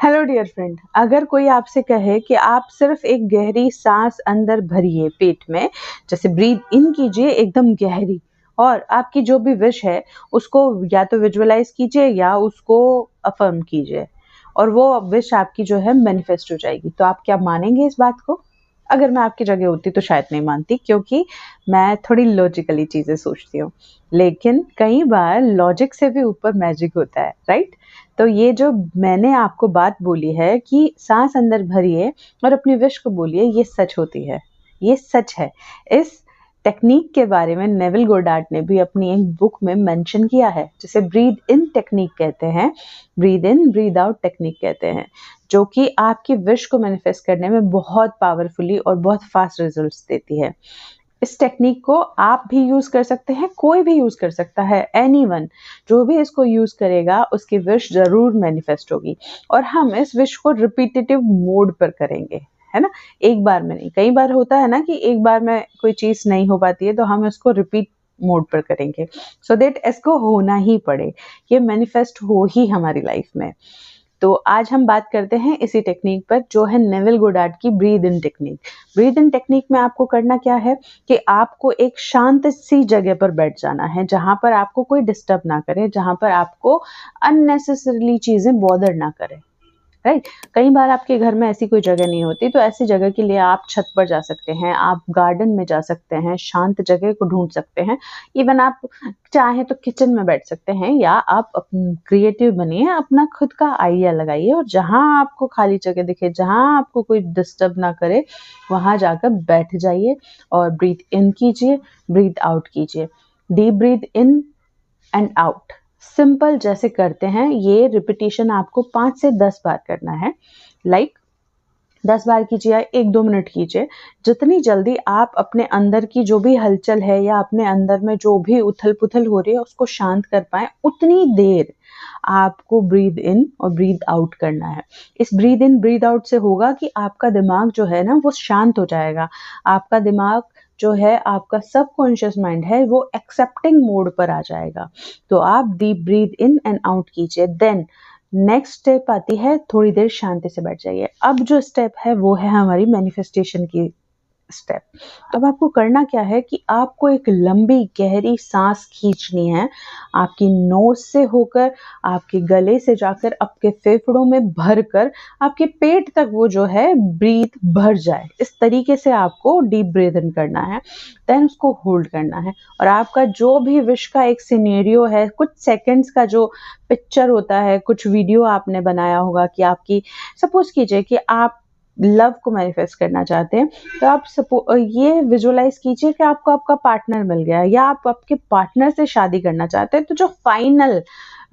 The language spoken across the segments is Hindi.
हेलो डियर फ्रेंड, अगर कोई आपसे कहे कि आप सिर्फ एक गहरी सांस अंदर भरिए पेट में, जैसे ब्रीथ इन कीजिए एकदम गहरी, और आपकी जो भी विश है उसको या तो विजुअलाइज कीजिए या उसको अफर्म कीजिए और वो विश आपकी जो है मैनिफेस्ट हो जाएगी, तो आप क्या मानेंगे इस बात को? अगर मैं आपकी जगह होती तो शायद नहीं मानती, क्योंकि मैं थोड़ी लॉजिकली चीजें सोचती हूँ। लेकिन कई बार लॉजिक से भी ऊपर मैजिक होता है, राइट? तो ये जो मैंने आपको बात बोली है कि सांस अंदर भरिए और अपनी विश को बोलिए, ये सच होती है, ये सच है। इस टेक्निक के बारे में नेविल गोडार्ड ने भी अपनी एक बुक में मेंशन किया है, जिसे ब्रीद इन टेक्निक कहते हैं, breathe in breathe out technique कहते हैं, जो कि आपकी विश को मैनिफेस्ट करने में बहुत पावरफुली और बहुत फास्ट रिजल्ट्स देती है। इस टेक्निक को आप भी यूज कर सकते हैं, कोई भी यूज कर सकता है, एनीवन जो भी इसको यूज करेगा उसकी विश जरूर मैनिफेस्ट होगी। और हम इस विश को रिपीटेटिव मोड पर करेंगे, है ना? एक बार में नहीं, कई बार होता है ना कि एक बार में कोई चीज नहीं हो पाती है, तो हम इसको रिपीट मोड पर करेंगे सो दैट इसको होना ही पड़े, ये मैनिफेस्ट हो ही हमारी लाइफ में। तो आज हम बात करते हैं इसी टेक्निक पर, जो है नेविल गोडार्ड की breathe in technique. Breathe in technique में आपको करना क्या है कि आपको एक शांत सी जगह पर बैठ जाना है, जहां पर आपको कोई डिस्टर्ब ना करे, जहां पर आपको अननेसेसरीली चीजें बॉदर ना करे, राइट? कई बार आपके घर में ऐसी कोई जगह नहीं होती, तो ऐसी जगह के लिए आप छत पर जा सकते हैं, आप गार्डन में जा सकते हैं, शांत जगह को ढूंढ सकते हैं। इवन आप चाहे तो किचन में बैठ सकते हैं, या आप क्रिएटिव बनिए, अपना खुद का आइडिया लगाइए और जहां आपको खाली जगह दिखे, जहां आपको कोई डिस्टर्ब ना करे, वहां जाकर बैठ जाइए और ब्रीथ इन कीजिए, ब्रीथ आउट कीजिए। Deep breath in and out simple जैसे करते हैं, ये रिपीटिशन आपको 5 से 10 बार करना है। लाइक 10 बार कीजिए या 1-2 मिनट कीजिए। जितनी जल्दी आप अपने अंदर की जो भी हलचल है या अपने अंदर में जो भी उथल पुथल हो रही है उसको शांत कर पाए, उतनी देर आपको ब्रीद इन और ब्रीद आउट करना है। इस ब्रीद इन ब्रीद आउट से होगा कि आपका दिमाग जो है ना वो शांत हो जाएगा। आपका दिमाग जो है, आपका सबकॉन्शियस माइंड है, वो एक्सेप्टिंग मोड पर आ जाएगा। तो आप deep breathe in and out कीजिए। देन नेक्स्ट स्टेप आती है, थोड़ी देर शांति से बैठ जाइए। अब जो स्टेप है वो है हमारी मैनिफेस्टेशन की स्टेप। अब आपको करना क्या है कि आपको एक लंबी गहरी सांस खींचनी है, आपकी नोज से होकर, आपके गले से जाकर, आपके फेफड़ों में भरकर आपके पेट तक वो जो है ब्रीथ भर जाए। इस तरीके से आपको डीप ब्रीथ इन करना है, देन उसको होल्ड करना है। और आपका जो भी विश का एक सिनेरियो है, कुछ सेकंड्स का जो पिक्चर होता है, कुछ वीडियो आपने बनाया होगा कि आपकी, सपोज कीजिए कि आप लव को मैनिफेस्ट करना चाहते हैं, तो आप ये विजुअलाइज कीजिए कि आपको आपका पार्टनर मिल गया, या आप आपके पार्टनर से शादी करना चाहते हैं। तो जो फाइनल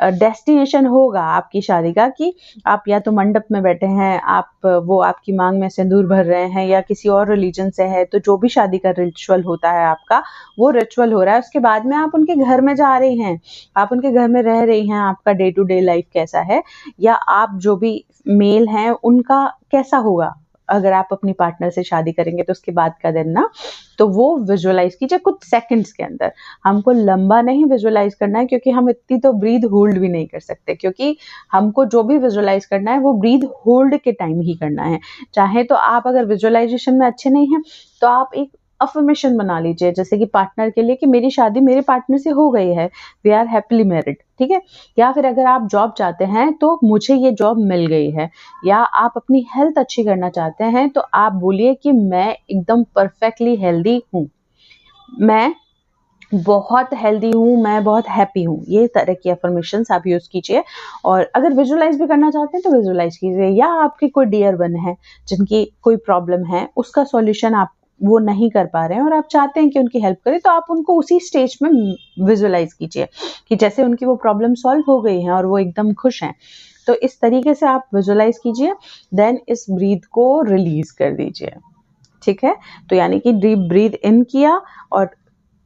डेस्टिनेशन होगा आपकी शादी का, कि आप या तो मंडप में बैठे हैं, आप वो आपकी मांग में सिंदूर भर रहे हैं, या किसी और रिलीजन से है, तो जो भी शादी का रिचुअल होता है आपका, वो रिचुअल हो रहा है। उसके बाद में आप उनके घर में जा रही हैं, आप उनके घर में रह रही हैं, आपका डे टू डे लाइफ कैसा है, या आप जो भी मेल हैं उनका कैसा होगा अगर आप अपनी पार्टनर से शादी करेंगे तो उसके बाद का दिन ना, तो वो विजुअलाइज कीजिए कुछ सेकंड्स के अंदर। हमको लंबा नहीं विजुअलाइज करना है, क्योंकि हम इतनी तो ब्रीथ होल्ड भी नहीं कर सकते, क्योंकि हमको जो भी विजुअलाइज करना है वो ब्रीथ होल्ड के टाइम ही करना है। चाहे तो आप अगर विजुअलाइजेशन में अच्छे नहीं हैं, तो आप एक अफर्मेशन बना लीजिए, जैसे कि पार्टनर के लिए, कि मेरी शादी मेरे पार्टनर से हो गई है, वी आर हैप्पीली मैरिड, ठीक है? या फिर अगर आप जॉब चाहते हैं तो मुझे ये जॉब मिल गई है, या आप अपनी हेल्थ अच्छी करना चाहते हैं तो आप बोलिए कि मैं एकदम परफेक्टली हेल्दी हूँ, मैं बहुत हेल्दी हूँ, मैं बहुत हैप्पी हूँ। ये तरह की अफर्मेशंस आप यूज कीजिए। और अगर विजुअलाइज भी करना चाहते हैं तो विजुअलाइज कीजिए। या आपके कोई डियर वन है जिनकी कोई प्रॉब्लम है, उसका सॉल्यूशन आप वो नहीं कर पा रहे हैं और आप चाहते हैं कि उनकी हेल्प करें, तो आप उनको उसी स्टेज में विजुअलाइज कीजिए कि जैसे उनकी वो प्रॉब्लम सॉल्व हो गई है और वो एकदम खुश हैं। तो इस तरीके से आप विजुअलाइज कीजिए, देन इस ब्रीथ को रिलीज कर दीजिए, ठीक है? तो यानी कि डीप ब्रीथ इन किया और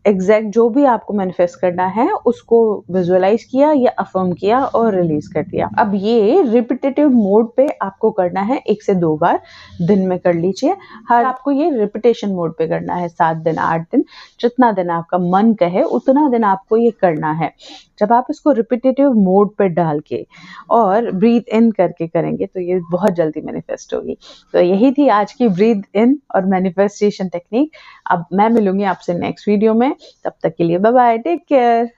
एग्जैक्ट जो भी आपको मैनिफेस्ट करना है उसको विजुअलाइज किया या अफर्म किया और रिलीज कर दिया। अब ये रिपीटेटिव मोड पे आपको करना है 1 से 2 बार दिन में कर लीजिए। हर आपको ये रिपीटेशन मोड पे करना है 7 दिन 8 दिन, जितना दिन आपका मन कहे उतना दिन आपको ये करना है। जब आप इसको रिपीटेटिव मोड पे डाल के और ब्रीथ इन करके करेंगे तो ये बहुत जल्दी मैनिफेस्ट होगी। तो यही थी आज की ब्रीथ इन और मैनिफेस्टेशन टेक्निक। अब मैं मिलूंगी आपसे नेक्स्ट वीडियो में, तब तक के लिए बाय बाय, टेक केयर।